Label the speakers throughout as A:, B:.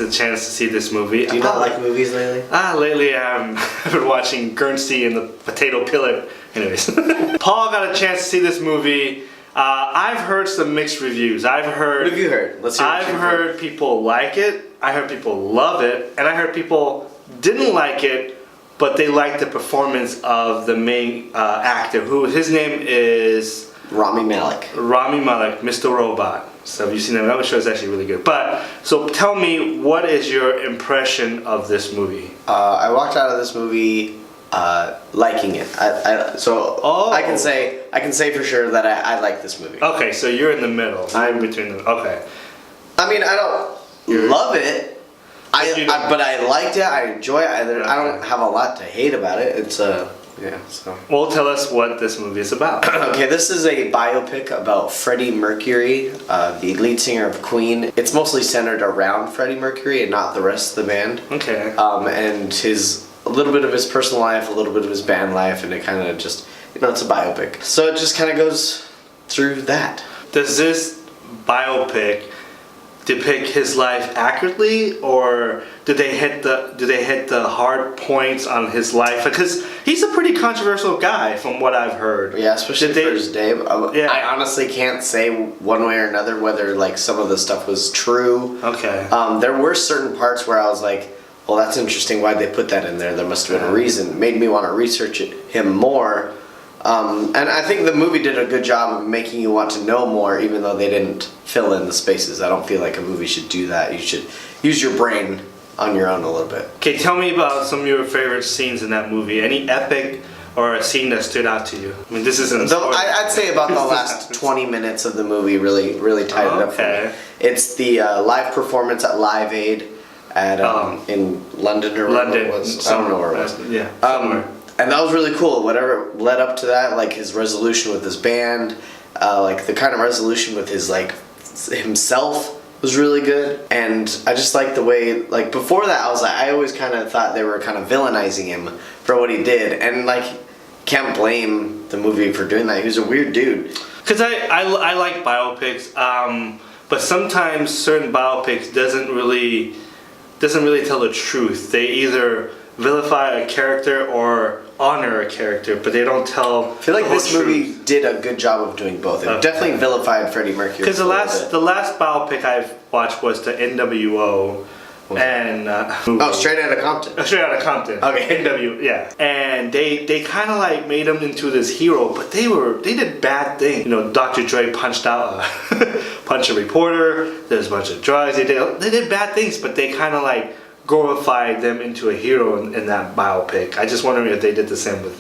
A: the chance to see this movie.
B: Do you not like movies lately?
A: Lately I've been watching Guernsey and the Potato Pillar. Anyways, Paul got a chance to see this movie. I've heard some mixed reviews. What
B: have you heard? Let's hear what
A: I've heard people like it. I heard people love it, and I heard people didn't like it, but they liked the performance of the main actor, who his name is
B: Rami Malek.
A: Rami Malek, Mr. Robot. So have you seen that? That show is actually really good. But so tell me, what is your impression of this movie?
B: I walked out of this movie liking it. I can say for sure that I like this movie.
A: Okay, so you're in the middle. I'm between them. Okay.
B: I mean, I don't love it. But I liked it. I enjoy it. I don't have a lot to hate about it. It's yeah. So.
A: Well, tell us what this movie is about.
B: Okay, this is a biopic about Freddie Mercury, the lead singer of Queen. It's mostly centered around Freddie Mercury and not the rest of the band.
A: Okay.
B: And a little bit of his personal life, a little bit of his band life, and it kind of just, it's a biopic. So it just kind of goes through that.
A: Does this biopic depict his life accurately, or do they hit the hard points on his life? Because he's a pretty controversial guy, from what I've heard.
B: Yeah, especially for his day.
A: Yeah.
B: I honestly can't say one way or another whether like some of the stuff was true.
A: Okay.
B: There were certain parts where I was like, well, that's interesting. Why'd they put that in there? There must have been a reason. It made me want to research him more. And I think the movie did a good job of making you want to know more, even though they didn't fill in the spaces. I don't feel like a movie should do that. You should use your brain on your own a little bit.
A: Okay, tell me about some of your favorite scenes in that movie. Any epic or a scene that stood out to you? I mean, this isn't.
B: I'd say about the last 20 minutes of the movie really tied it up for me. It's the live performance at Live Aid at in London or wherever it was. I don't know where it was.
A: Yeah.
B: And that was really cool. Whatever led up to that, like his resolution with his band, like the kind of resolution with his like himself was really good. And I just like the way, like before that, I always kind of thought they were kind of villainizing him for what he did, and like can't blame the movie for doing that. He was a weird dude.
A: Because I like biopics, but sometimes certain biopics doesn't really tell the truth. They either vilify a character or honor a character, but they don't tell. I
B: feel like this movie did a good job of doing both. It definitely vilified Freddie Mercury.
A: Because the last biopic I've watched was the NWO. And
B: Straight Outta Compton.
A: Straight Outta Compton.
B: Okay.
A: Yeah. And they kind of like made him into this hero, but they did bad things. You know, Dr. Dre punched a reporter. There's a bunch of drugs. They did bad things, but they kind of like glorified them into a hero in that biopic. I just wondering if they did the same with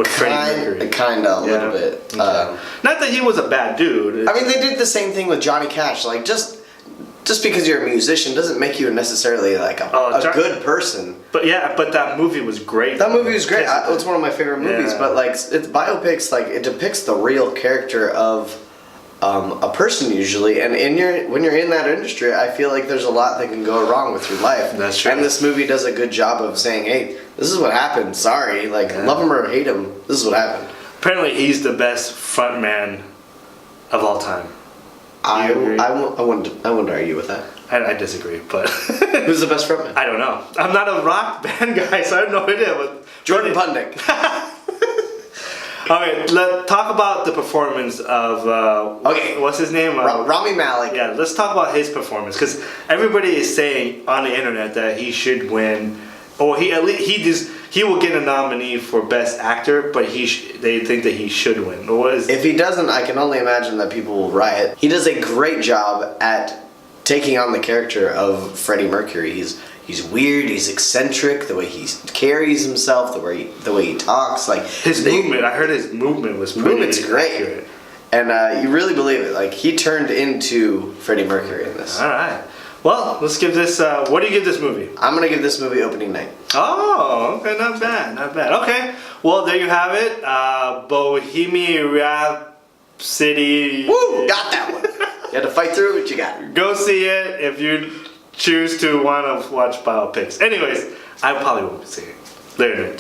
A: Freddie Mercury.
B: Kinda, a little bit.
A: Okay. Not that he was a bad dude.
B: I mean, they did the same thing with Johnny Cash. Like just because you're a musician doesn't make you necessarily like a good person.
A: But yeah, but that movie was great.
B: That movie was great. It's one of my favorite movies. Yeah. But like, it's biopics. Like it depicts the real character of a person usually, and when you're in that industry, I feel like there's a lot that can go wrong with your life.
A: That's true.
B: And this movie does a good job of saying, "Hey, this is what happened. Sorry, like love him or hate him, this is what happened."
A: Apparently, he's the best frontman of all time.
B: I wouldn't argue with that.
A: I disagree, but
B: who's the best frontman?
A: I don't know. I'm not a rock band guy, so I have no idea. But
B: Jordan Pundick.
A: All right, let's talk about the performance of what's his name?
B: Rami Malek.
A: Yeah, let's talk about his performance, because everybody is saying on the internet that he should win, or he will get a nominee for Best Actor, but they think that he should win.
B: If he doesn't, I can only imagine that people will riot. He does a great job at taking on the character of Freddie Mercury. He's weird, he's eccentric, the way he carries himself, the way he talks, like
A: his movement. I heard his movement was pretty accurate.
B: And you really believe it. Like he turned into Freddie Mercury in this.
A: All right. Well, let's give this. What do you give this movie?
B: I'm gonna give this movie opening night.
A: Oh, okay, not bad. Okay, well there you have it. Bohemian Rhapsody.
B: Woo! Got that one. You had to fight through it, but you got it.
A: Go see it if you choose to want to watch biopics. Anyways, I probably won't see it. Later.